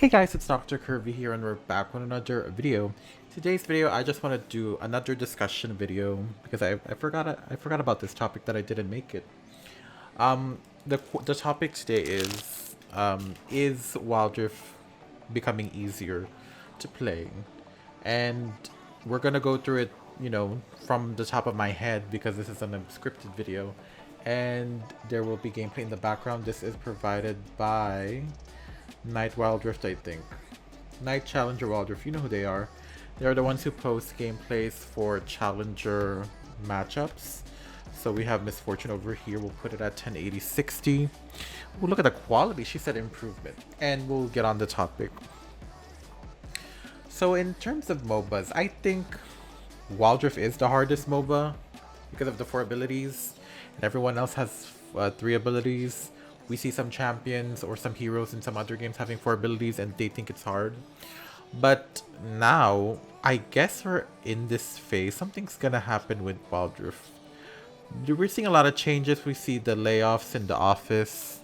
Hey guys, it's Dr. Kirby here and we're back with another video. Today's video, I just want to do another discussion video because I forgot about this topic that I didn't make it. The topic today is Wild Rift becoming easier to play? And we're gonna go through it, from the top of my head because this is an unscripted video. And there will be gameplay in the background. This is provided by Night Wild Rift, I think. Night Challenger Wild Rift, you know who they are. They are the ones who post gameplays for Challenger matchups. So we have Misfortune over here. We'll put it at 1080-60. We'll look at the quality. She said improvement. And we'll get on the topic. So in terms of MOBAs, I think Wild Rift is the hardest MOBA because of the 4 abilities. And everyone else has 3 abilities. We see some champions or some heroes in some other games having 4 abilities and they think it's hard. But now, I guess we're in this phase. Something's gonna happen with Wild Rift. We're seeing a lot of changes. We see the layoffs in the office.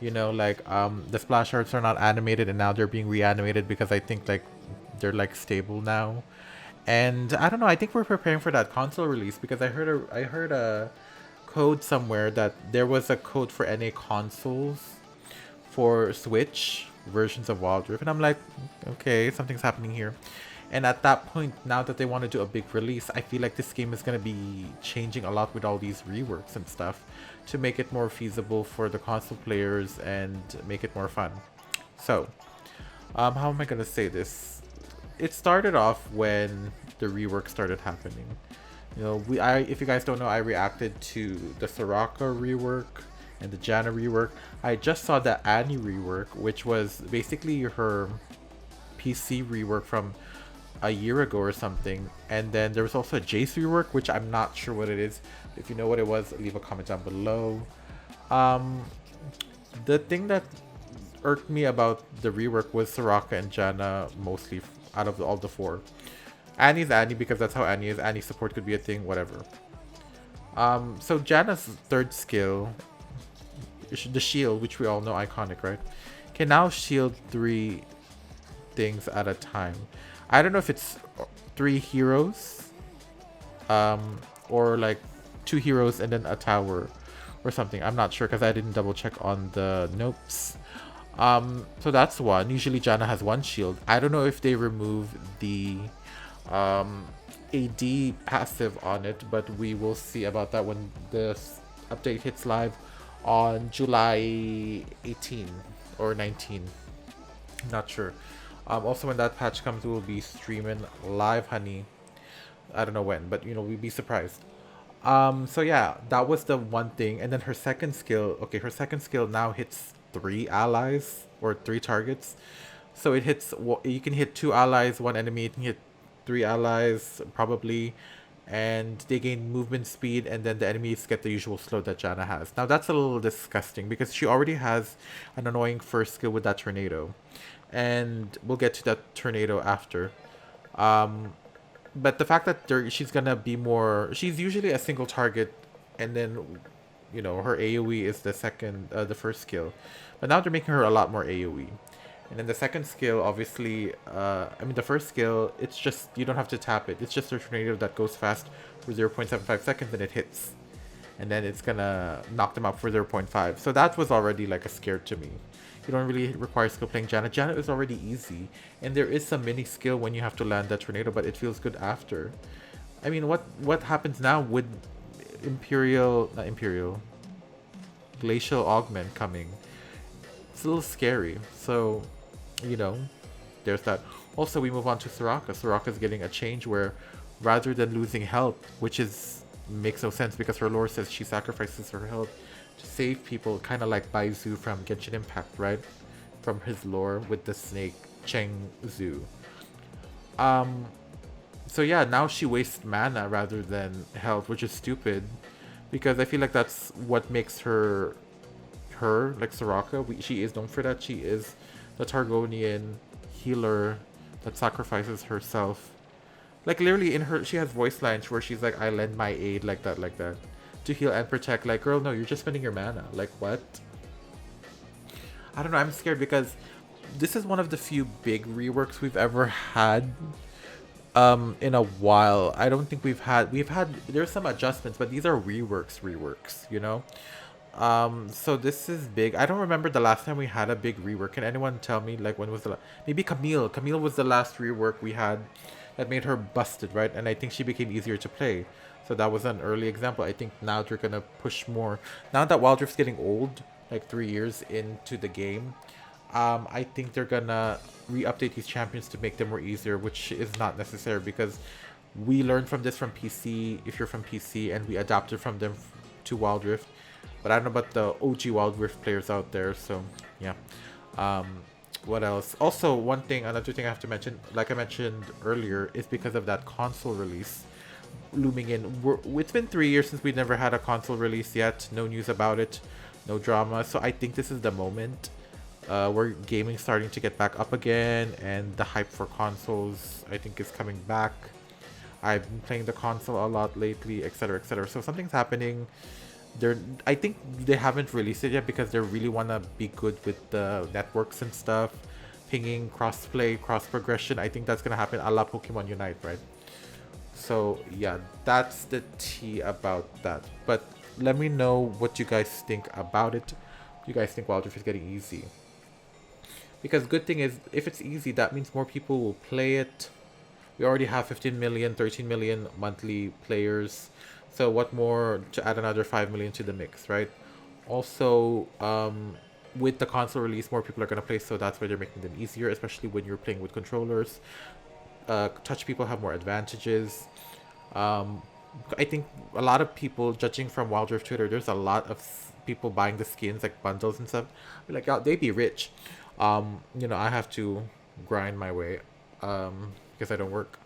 The splash arts are not animated and now they're being reanimated because I think they're stable now. And I don't know, I think we're preparing for that console release because I heard a code somewhere that there was a code for NA consoles for Switch versions of Wild Rift, and I'm like, okay, something's happening here. And at that point, now that they want to do a big release, I feel like this game is going to be changing a lot with all these reworks and stuff to make it more feasible for the console players and make it more fun. So, how am I going to say this? It started off when the rework started happening. If you guys don't know, I reacted to the Soraka rework and the Janna rework. I just saw the Annie rework, which was basically her PC rework from a year ago or something. And then there was also a Jayce rework, which I'm not sure what it is. If you know what it was, leave a comment down below. The thing that irked me about the rework was Soraka and Janna mostly out of all the 4. Annie's Annie because that's how Annie is. Annie support could be a thing, whatever. So Janna's 3rd skill, the shield, which we all know iconic, right? Can now shield 3 things at a time. I don't know if it's 3 heroes, or 2 heroes and then a tower or something. I'm not sure because I didn't double check on the notes. So that's one. Usually Janna has 1 shield. I don't know if they remove the AD passive on it, but we will see about that when this update hits live on July 18 or 19. Not sure. Also when that patch comes, we will be streaming live, honey. I don't know when, but we'd be surprised. So yeah, that was the one thing. And then her second skill, her second skill now hits 3 allies or 3 targets. So it hits, you can hit 2 allies, 1 enemy, you can hit 3 allies probably, and they gain movement speed, and then the enemies get the usual slow that Janna has. Now that's a little disgusting because she already has an annoying first skill with that tornado, and we'll get to that tornado after. But the fact that she's gonna be more, she's usually a single target, and then her AoE is the first skill, but now they're making her a lot more AoE. And then the second skill, obviously, the first skill, it's just, you don't have to tap it. It's just a tornado that goes fast for 0.75 seconds and it hits. And then it's gonna knock them out for 0.5. So that was already a scare to me. You don't really require skill playing Janna. Janna is already easy. And there is some mini skill when you have to land that tornado, but it feels good after. I mean, what happens now with Glacial Augment coming? It's a little scary. So there's that. Also, we move on to Soraka. Soraka's getting a change where rather than losing health, which makes no sense because her lore says she sacrifices her health to save people, kind of like Baizu from Genshin Impact, right? From his lore with the snake Cheng Zhu. So yeah, now she wastes mana rather than health, which is stupid because I feel like that's what makes her like Soraka. She is known for that. She is the Targonian healer that sacrifices herself. Literally she has voice lines where she's like, I lend my aid like that to heal and protect. Girl, no, you're just spending your mana. What? I don't know, I'm scared because this is one of the few big reworks we've ever had in a while. I don't think we've had there's some adjustments, but these are reworks, you know. So this is big. I don't remember the last time we had a big rework. Can anyone tell me, like, when was the maybe Camille was the last rework we had that made her busted, right? And I think she became easier to play. So that was an early example. I think now they're gonna push more. Now that Wild Rift's getting old, like 3 years into the game, I think they're gonna re-update these champions to make them more easier, which is not necessary because we learned from this from PC, if you're from PC, and we adapted from them to Wild Rift. But I don't know about the OG Wild Rift players out there, so yeah. Um, what else? Also, another thing I have to mention, like I mentioned earlier, is because of that console release looming in. It's been 3 years since we never had a console release yet. No news about it, no drama. So I think this is the moment where gaming's starting to get back up again, and the hype for consoles, I think, is coming back. I've been playing the console a lot lately, etc., etc. So something's happening. I think they haven't released it yet because they really want to be good with the networks and stuff, pinging, crossplay, cross progression. I think that's gonna happen a la Pokemon Unite, right? So yeah, that's the tea about that. But let me know what you guys think about it. Do you guys think Wild Rift is getting easy? Because good thing is, if it's easy, that means more people will play it. We already have 15 million, 13 million monthly players. So what more to add another 5 million to the mix, right? Also, with the console release, more people are going to play, so that's why they're making them easier, especially when you're playing with controllers. Touch people have more advantages. I think a lot of people, judging from Wild Rift Twitter, there's a lot of people buying the skins, like bundles and stuff. Like, oh, they be rich. I have to grind my way because I don't work.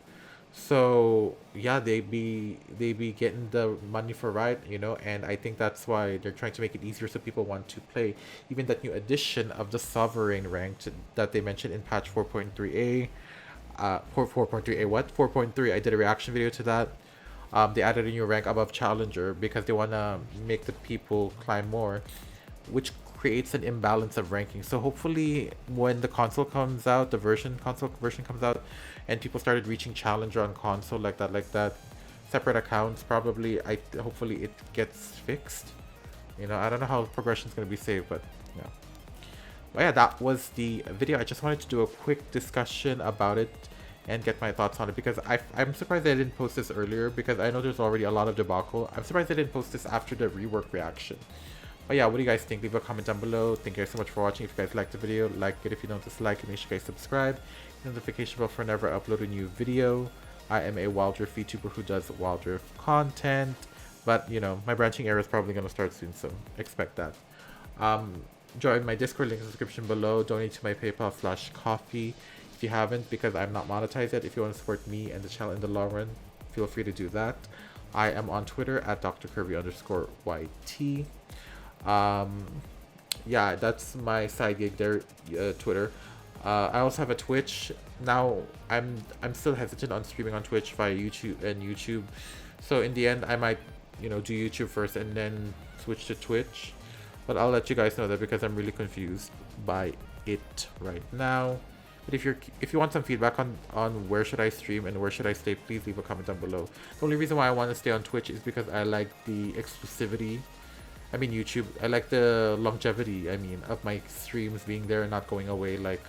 So yeah, they be getting the money for right, and I think that's why they're trying to make it easier so people want to play. Even that new addition of the sovereign ranked that they mentioned in patch 4.3a, 4.3a what 4.3. I did a reaction video to that. They added a new rank above challenger because they want to make the people climb more, which creates an imbalance of ranking. So hopefully when the console version comes out and people started reaching challenger on console like that, separate accounts, probably, hopefully it gets fixed. I don't know how progression is going to be saved, but yeah. But yeah, that was the video. I just wanted to do a quick discussion about it and get my thoughts on it, because I'm surprised I didn't post this earlier, because I know there's already a lot of debacle. I'm surprised I didn't post this after the rework reaction. But yeah, what do you guys think? Leave a comment down below. Thank you guys so much for watching. If you guys liked the video, like it. If you don't, dislike it. Make sure you guys subscribe. Notification bell for whenever I upload a new video. I am a Wild Rift VTuber who does Wild Rift content. But, my branching area is probably going to start soon, so expect that. Join my Discord, link in the description below. Donate to my PayPal/Coffee if you haven't, because I'm not monetized yet. If you want to support me and the channel in the long run, feel free to do that. I am on Twitter at drkirby_YT. Yeah, that's my side gig there, Twitter. I also have a Twitch. Now I'm still hesitant on streaming on Twitch via YouTube. So in the end, I might do YouTube first and then switch to Twitch. But I'll let you guys know that, because I'm really confused by it right now. But if you want some feedback on where should I stream and where should I stay, please leave a comment down below. The only reason why I want to stay on Twitch is because I like the exclusivity. I mean YouTube. I like the longevity, of my streams being there and not going away like,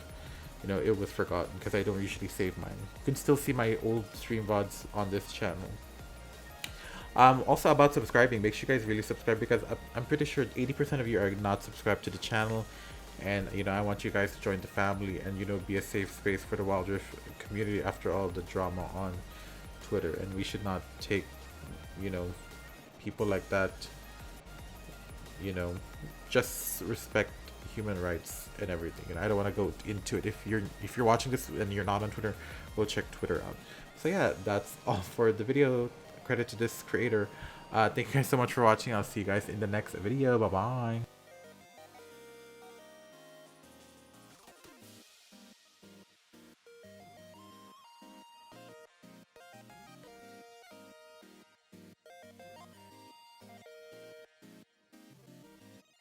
it was forgotten, because I don't usually save mine. You can still see my old stream VODs on this channel. Also about subscribing, make sure you guys really subscribe, because I'm pretty sure 80% of you are not subscribed to the channel. And, I want you guys to join the family and, be a safe space for the Wild Rift community after all the drama on Twitter. And we should not take, people like that, just respect human rights and everything. And I don't want to go into it. If you're watching this and you're not on Twitter, go check Twitter out. So yeah, that's all for the video. Credit to this creator. Thank you guys so much for watching. I'll see you guys in the next video. Bye bye.